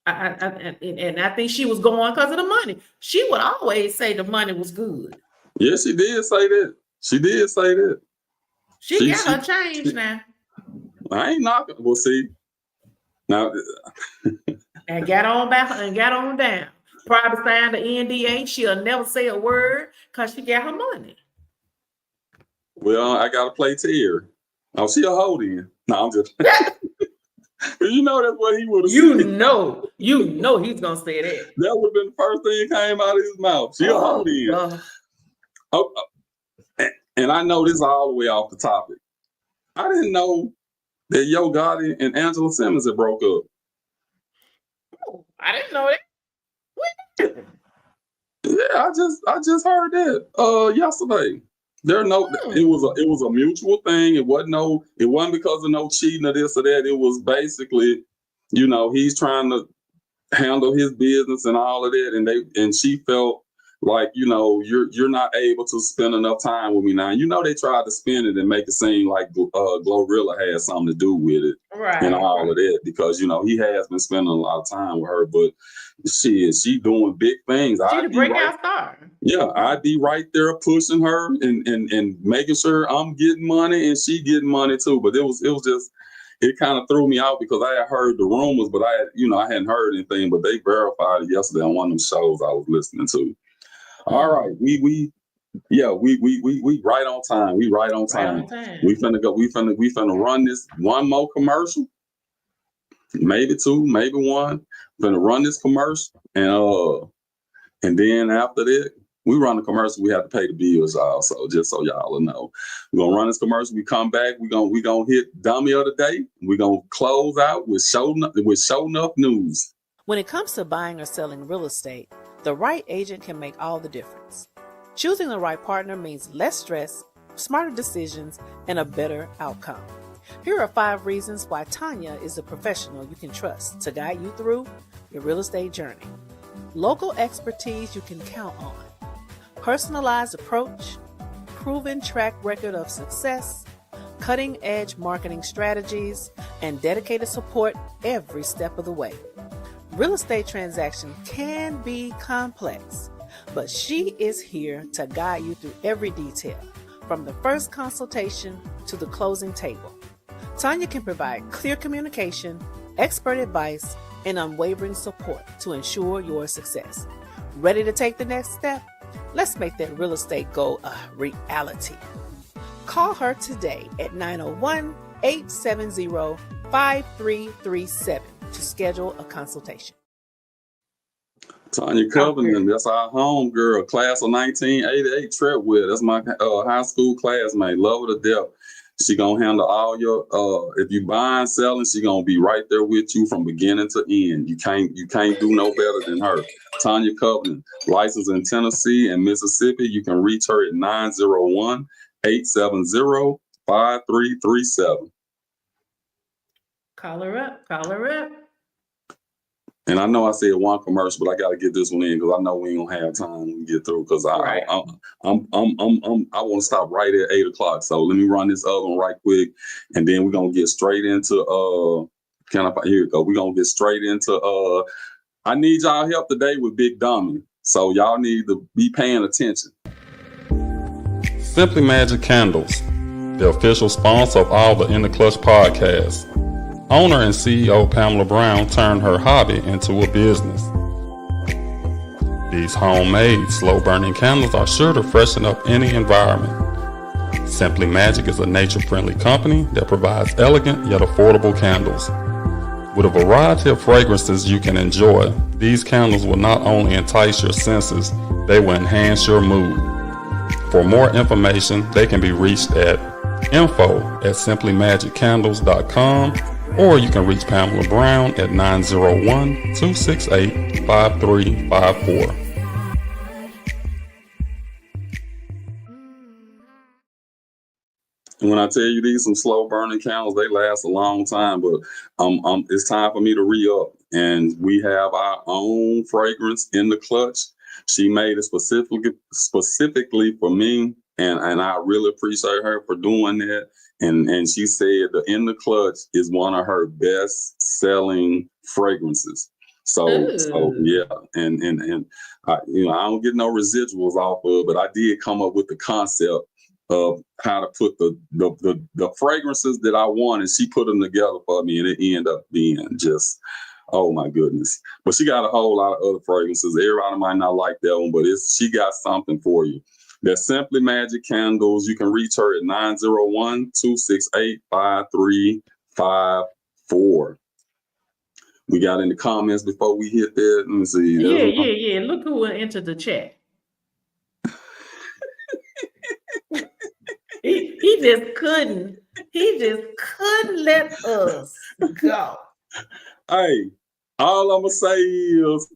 And I think she was going because of the money. She would always say the money was good. Yeah, she did say that. She got her change now. I ain't knocking. We'll see. Now and got on down. Probably signed the NDA. She'll never say a word because she got her money. Well, I gotta play Terry. Oh, she a holding. No, I'm just you know that's what he would have said. You know he's gonna say that. That would have been the first thing that came out of his mouth. She a holding. And I know this is all the way off the topic. I didn't know that Yo Gotti and Angela Simmons had broke up. Oh, I didn't know that. Yeah, I just heard that yesterday. It was a mutual thing. It wasn't because of no cheating or this or that. It was basically, he's trying to handle his business and all of that, and she felt like, you're not able to spend enough time with me now. They tried to spin it and make it seem like Glorilla had something to do with it, right, and all of that, because he has been spending a lot of time with her, but she doing big things. She's the breakout star. Yeah, I'd be right there pushing her and making sure I'm getting money and she getting money too. But it was just, it kind of threw me out because I had heard the rumors, but I hadn't heard anything. But they verified it yesterday on one of them shows I was listening to. All right, we right on time. We right on time. We finna run this one more commercial, maybe two, maybe one. Finna run this commercial, and then after that, we run the commercial. We have to pay the bills, y'all. So just so y'all will know, we're gonna run this commercial. We come back. We gonna hit Dummy of the Day. We're gonna close out with show enough news. When it comes to buying or selling real estate, the right agent can make all the difference. Choosing the right partner means less stress, smarter decisions, and a better outcome. Here are 5 reasons why Tanya is a professional you can trust to guide you through your real estate journey. Local expertise you can count on. Personalized approach, proven track record of success, cutting-edge marketing strategies, and dedicated support every step of the way. Real estate transactions can be complex, but she is here to guide you through every detail, from the first consultation to the closing table. Tanya can provide clear communication, expert advice, and unwavering support to ensure your success. Ready to take the next step? Let's make that real estate goal a reality. Call her today at 901-870-5337 to schedule a consultation. Tanya Covenant, that's our home girl, class of 1988, Treadwell. That's my high school classmate. Love her to death. She gonna handle all your if you buying, selling, she gonna be right there with you from beginning to end. You can't do no better than her. Tanya Covenant, licensed in Tennessee and Mississippi. You can reach her at 901-870-5337. Call her up. And I know I said one commercial, but I got to get this one in because I know we ain't gonna have time to get through. Because I want to stop right at 8:00. So let me run this other one right quick, and then we're gonna get straight into here we go. We're gonna get straight into I need y'all help today with Big Dummy. So y'all need to be paying attention. Simply Magic Candles, the official sponsor of all the In the Clutch podcasts. Owner and CEO Pamela Brown turned her hobby into a business. These homemade, slow-burning candles are sure to freshen up any environment. Simply Magic is a nature-friendly company that provides elegant yet affordable candles. With a variety of fragrances you can enjoy, these candles will not only entice your senses, they will enhance your mood. For more information, they can be reached at info@simplymagiccandles.com, or you can reach Pamela Brown at 901-268-5354. And when I tell you these some slow burning candles, they last a long time, but it's time for me to re-up. And we have our own fragrance in the clutch. She made it specifically for me, and I really appreciate her for doing that. And she said the In the Clutch is one of her best selling fragrances. So yeah, and I, I don't get no residuals off of, but I did come up with the concept of how to put the fragrances that I want, and she put them together for me, and it ended up being just, oh my goodness. But she got a whole lot of other fragrances. Everybody might not like that one, but she got something for you. That's Simply Magic Candles. You can reach her at 901-268-5354. We got in the comments before we hit that. Let me see. Yeah. Look who entered the chat. he just couldn't let us go. Hey, all I'm gonna say is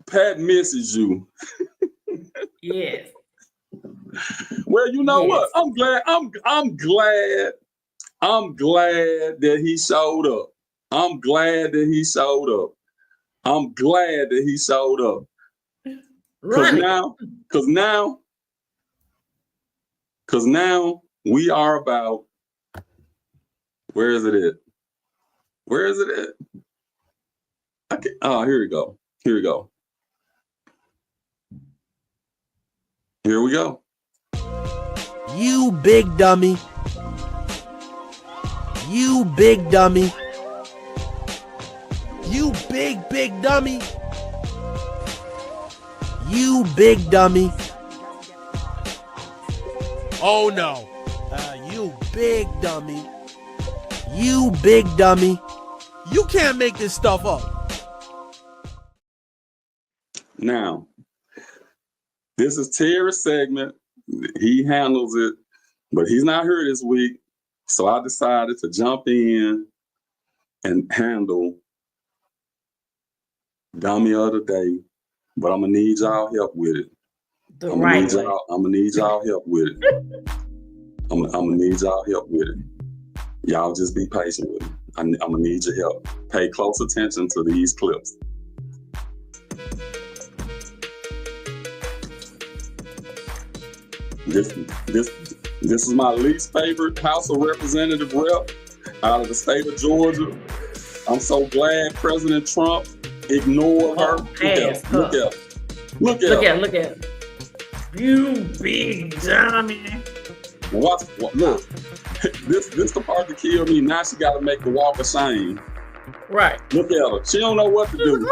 Pat misses you. Yes. Well, you know what? I'm glad that he showed up. I'm glad that he showed up. Cause now we are about, where is it at? Okay. Oh, here we go. Here we go. You big dummy. You big dummy. You big dummy. You big dummy. Oh no. You big dummy. You big dummy. You can't make this stuff up. Now, this is Terry's segment. He handles it, but he's not here this week. So I decided to jump in and handle Dummy of the Day. But I'm gonna need y'all help with it. I'm gonna need y'all help with it. I'm gonna need y'all help with it. Y'all just be patient with me. I'm gonna need your help. Pay close attention to these clips. This is my least favorite House of Representative rep out of the state of Georgia. I'm so glad President Trump ignored her. Look at her. You big dummy. Look, this the part that killed me. Now she got to make the walk of shame. Right. Look at her. She don't know what to do.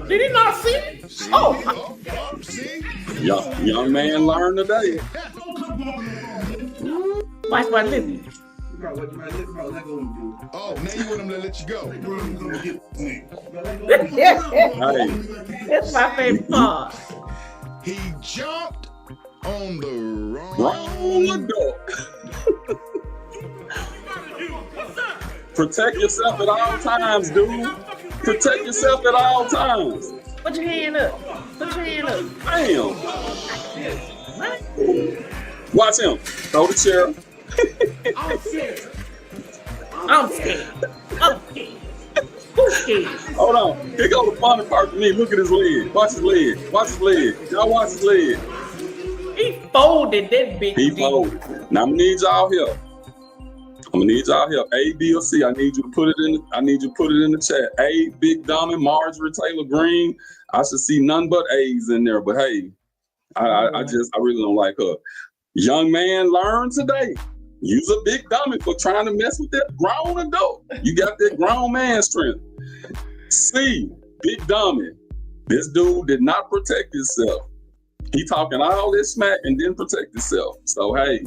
Did he not see it? Oh. Young man learned today. Watch my listen. Oh, now you want him to let you go. That's my favorite part. He jumped on the Wrong adult. Protect yourself at all times, dude. Protect yourself at all times. Put your hand up. Put your hand up. Damn. What? Watch him. Throw the chair. I'm scared. I'm scared. Who's scared? Hold on. Here go the funny part to me. Look at his leg. Watch his leg. Watch his leg. Y'all watch his leg. He folded that big He dude. folded. Now I'm gonna need y'all help. I'm gonna need y'all help. A, B, or C. I need you to put it in the chat. A, Big Dummy, Marjorie Taylor Greene. I should see none but A's in there. But hey, I really don't like her. Young man, learn today. Use a big dummy for trying to mess with that grown adult. You got that grown man strength. C, big dummy. This dude did not protect himself. He talking all this smack and didn't protect himself. So hey,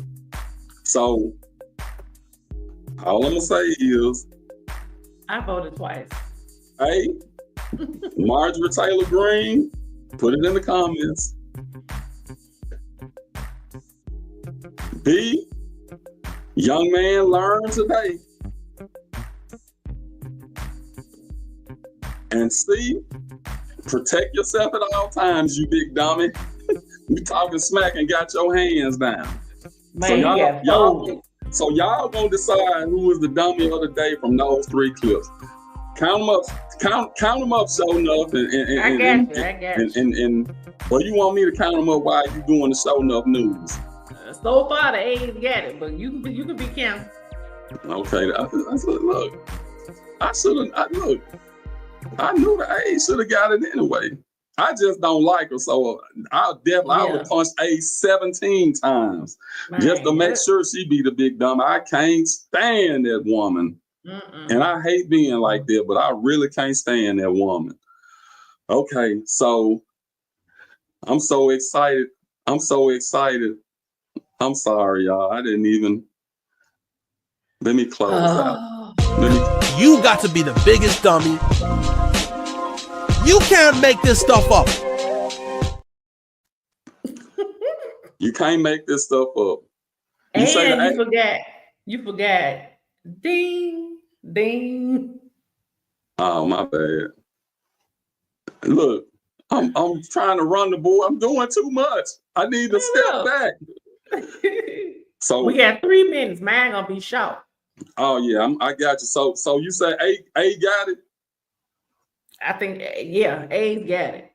all I'm gonna say is, I voted twice. hey, Marjorie Taylor Greene, put it in the comments. B, young man, learn today. And C, protect yourself at all times, you big dummy. You talking smack and got your hands down. Man, So y'all gonna decide who is the dummy of the day from those 3 clips. Count them up, count them up, show enough, I got you. And well, you want me to count them up while you doing the show enough news? So far, the A's got it, but you can be counted. Okay, look, I knew the A's should have got it anyway. I just don't like her, so I would punch A 17 times just to make sure she be the big dumb. I can't stand that woman. And I hate being like that, but I really can't stand that woman. Okay, so I'm so excited. I'm sorry, y'all. I didn't even. Let me close out. You got to be the biggest dummy. You can't make this stuff up. You can't make this stuff up. You forgot. Ding, ding. Oh, my bad. Look, I'm trying to run the board. I'm doing too much. I need to step back. So we got 3 minutes. Mine gonna be short. Oh yeah, I got you. So you say A got it? I think A's got it.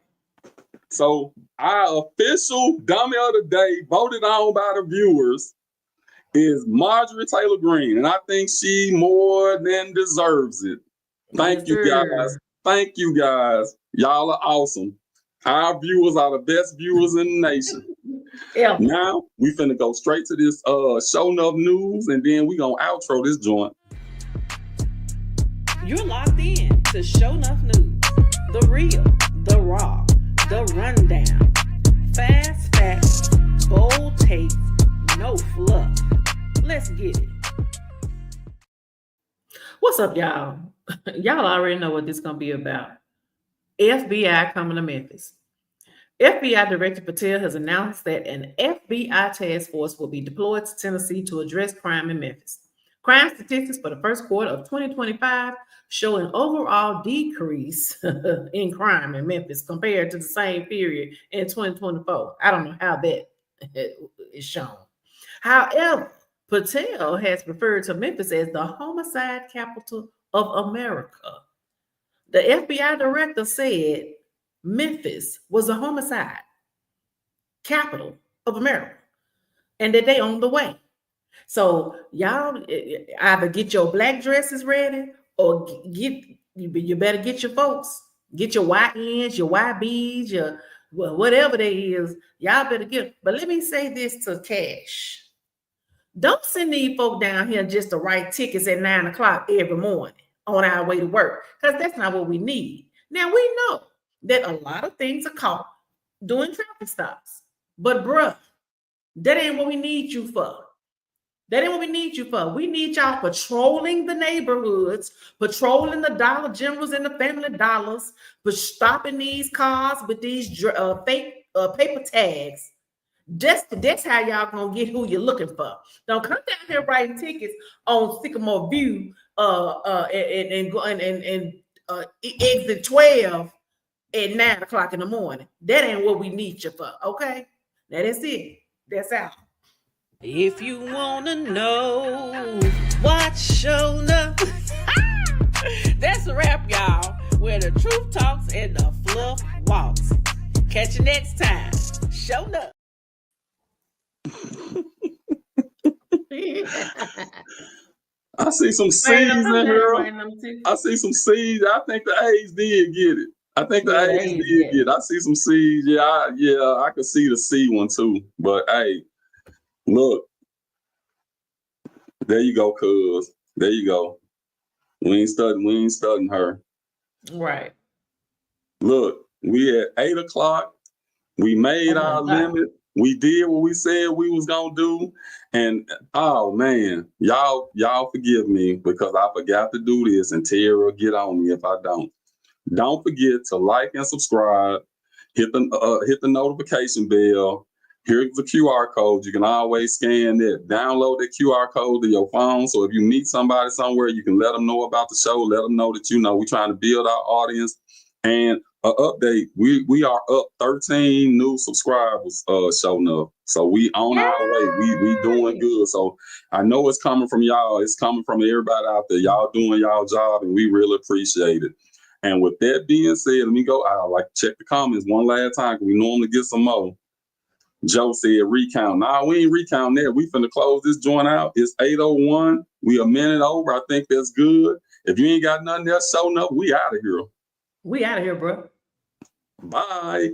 So our official dummy of the day, voted on by the viewers, is Marjorie Taylor Greene, and I think she more than deserves it. Thank you guys. Thank you guys. Y'all are awesome. Our viewers are the best viewers in the nation. Yeah. Now we finna go straight to this show enough news, and then we gonna outro this joint. You're locked in to Show Enough News. The real, the raw, the rundown. Fast facts, bold takes, no fluff. Let's get it. What's up, y'all? Y'all already know what this is gonna be about. FBI coming to Memphis. FBI Director Patel has announced that an FBI task force will be deployed to Tennessee to address crime in Memphis. Crime statistics for the first quarter of 2025 show an overall decrease in crime in Memphis compared to the same period in 2024. I don't know how that is shown. However, Patel has referred to Memphis as the Homicide Capital of America. The FBI director said Memphis was a homicide capital of America and that they on the way. So y'all either get your black dresses ready or you better get your folks, get your YNs, your YBs, your whatever they is, y'all better get. But let me say this to Cash. Don't send these folk down here just to write tickets at 9 o'clock every morning on our way to work, because that's not what we need. Now we know that a lot of things are caught doing traffic stops, but bruh, that ain't what we need you for. That ain't what we need you for. We need y'all patrolling the neighborhoods, patrolling the Dollar Generals and the Family Dollars, but stopping these cars with these fake paper tags. That's how y'all gonna get who you're looking for. Don't come down here writing tickets on Sycamore View, and exit 12 at 9 o'clock in the morning. That ain't what we need you for. Okay, now that's it. That's out. If you wanna know what's shown up, that's a wrap, y'all. Where the truth talks and the fluff walks. Catch you next time. Shown up. I see some C's in here. I see some C's. I think the A's did get it. I think the A's did get it. I see some C's. Yeah, I could see the C one too. But hey, look, there you go, cuz. There you go. We ain't studying her. Right. Look, we at 8 o'clock. We made our limit. We did what we said we was gonna do. And oh man, y'all forgive me because I forgot to do this, and Terry will get on me if I don't. Don't forget to like and subscribe. Hit the notification bell. Here's the QR code. You can always scan it. Download the QR code to your phone. So if you meet somebody somewhere, you can let them know about the show. Let them know that we're trying to build our audience. And an update, we are up 13 new subscribers, showing up. So we on our way. We doing good. So I know it's coming from y'all. It's coming from everybody out there. Y'all doing y'all job, and we really appreciate it. And with that being said, let me go. I like to check the comments one last time, because we normally get some more. Joe said recount. Nah, we ain't recounting that. We finna close this joint out. It's 8:01. We a minute over. I think that's good. If you ain't got nothing else showing up, we out of here. We out of here, bro. Bye.